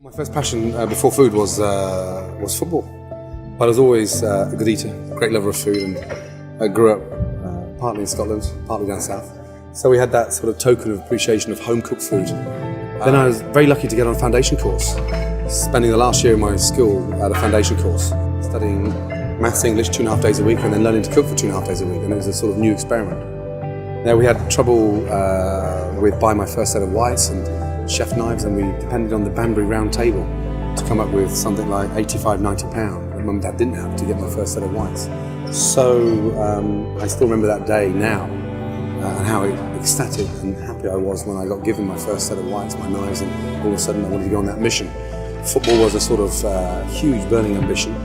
My first passion before food was football. But I was always a good eater, great lover of food, and I grew up partly in Scotland, partly down south. So we had that sort of token of appreciation of home-cooked food. Then I was very lucky to get on a foundation course, spending the last year of my school at a foundation course, studying maths, English 2.5 days a week, and then learning to cook for 2.5 days a week, and it was a sort of new experiment. Now we had trouble with buying my first set of whites and chef knives, and we depended on the Banbury round table to come up with something like £85–90 that Mum and Dad didn't have to get my first set of whites. So I still remember that day now, and how ecstatic and happy I was when I got given my first set of whites, my knives, and all of a sudden I wanted to go on that mission. Football was a sort of huge burning ambition,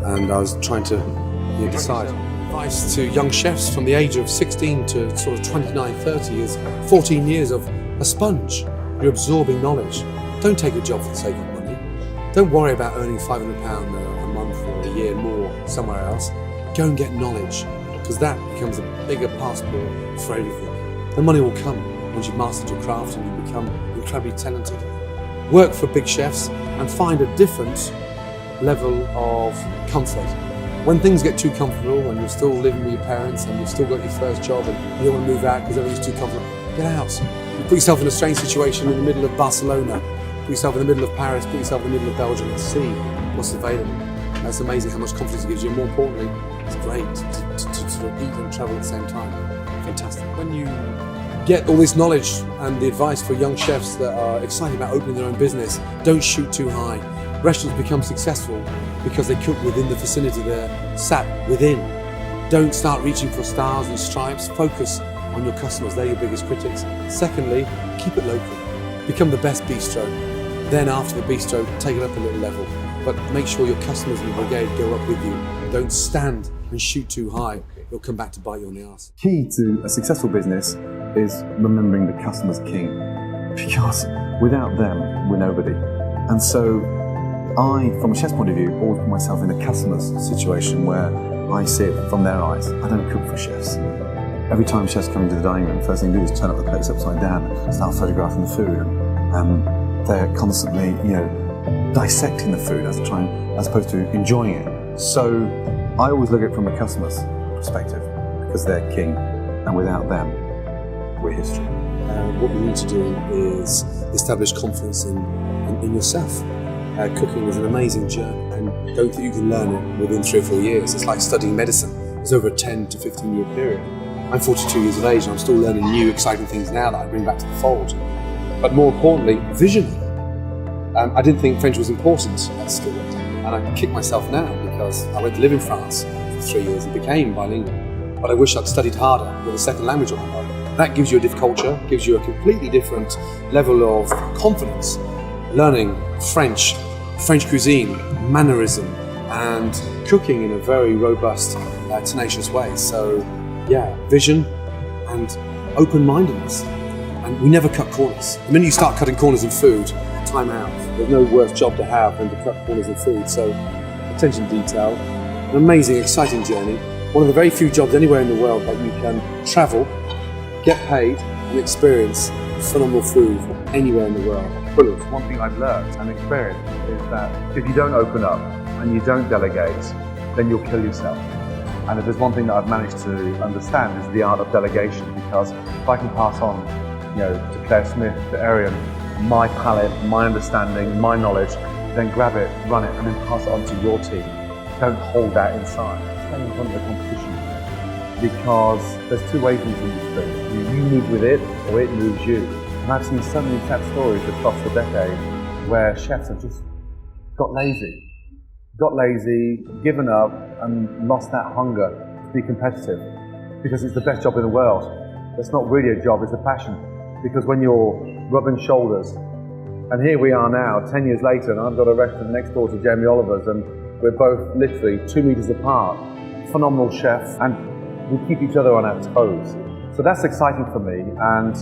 and I was trying to decide. Advice to young chefs from the age of 16 to sort of 29, 30 is 14 years of a sponge. You're absorbing knowledge. Don't take a job for the sake of money. Don't worry about earning £500 a month or a year more somewhere else. Go and get knowledge, because that becomes a bigger passport for everything. The money will come once you've mastered your craft and you become incredibly talented. Work for big chefs and find a different level of comfort. When things get too comfortable and you're still living with your parents and you've still got your first job and you don't want to move out because everything's too comfortable, get out. You put yourself in a strange situation in the middle of Barcelona, put yourself in the middle of Paris, put yourself in the middle of Belgium and see what's available. That's amazing how much confidence it gives you, and more importantly, it's great to sort of eat and travel at the same time. Fantastic. When you get all this knowledge and the advice for young chefs that are excited about opening their own business, don't shoot too high. Restaurants become successful because they cook within the vicinity they're sat within. Don't start reaching for stars and stripes. Focus on your customers, they're your biggest critics. Secondly, keep it local. Become the best bistro. Then after the bistro, take it up a little level. But make sure your customers in the brigade go up with you. Don't stand and shoot too high. It'll come back to bite you on the arse. Key to a successful business is remembering the customer's king, because without them, we're nobody. And so I, from a chef's point of view, always put myself in a customer's situation where I see it from their eyes. I don't cook for chefs. Every time chefs come into the dining room, the first thing they do is turn up the plates upside down and start photographing the food. And they're constantly, dissecting the food as opposed to enjoying it. So I always look at it from a customer's perspective, because they're king, and without them, we're history. What you need to do is establish confidence in yourself. Cooking is an amazing journey, and don't think you can learn it within 3 or 4 years. It's like studying medicine. It's over a 10 to 15 year period. I'm 42 years of age and I'm still learning new exciting things now that I bring back to the fold. But more importantly, vision. I didn't think French was important at school, and I kick myself now because I went to live in France for 3 years and became bilingual. But I wish I'd studied harder with a second language on my own. That gives you a different culture, gives you a completely different level of confidence. Learning French cuisine, mannerism, and cooking in a very robust, tenacious way. So, vision and open-mindedness. And we never cut corners. The minute you start cutting corners in food, time out. There's no worse job to have than to cut corners in food. So, attention to detail, an amazing, exciting journey. One of the very few jobs anywhere in the world that you can travel, get paid, and experience phenomenal food anywhere in the world. Brilliant. One thing I've learned and experienced is that if you don't open up and you don't delegate, then you'll kill yourself. And if there's one thing that I've managed to understand is the art of delegation, because if I can pass on, to Claire Smith, to Arian, my palate, my understanding, my knowledge, then grab it, run it, and then pass it on to your team. Don't hold that inside. Stand in front of the competition, because there's two ways in this industry. You move with it, or it moves you. And I've seen so many sad stories across the decade where chefs have just got lazy, given up, and lost that hunger to be competitive, because it's the best job in the world. It's not really a job, it's a passion. Because when you're rubbing shoulders, and here we are now, 10 years later, and I've got a restaurant next door to Jamie Oliver's, and we're both literally 2 meters apart, phenomenal chefs, and we keep each other on our toes. So that's exciting for me, and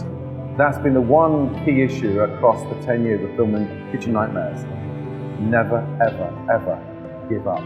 that's been the one key issue across the 10 years of filming Kitchen Nightmares. Never, ever, ever give up.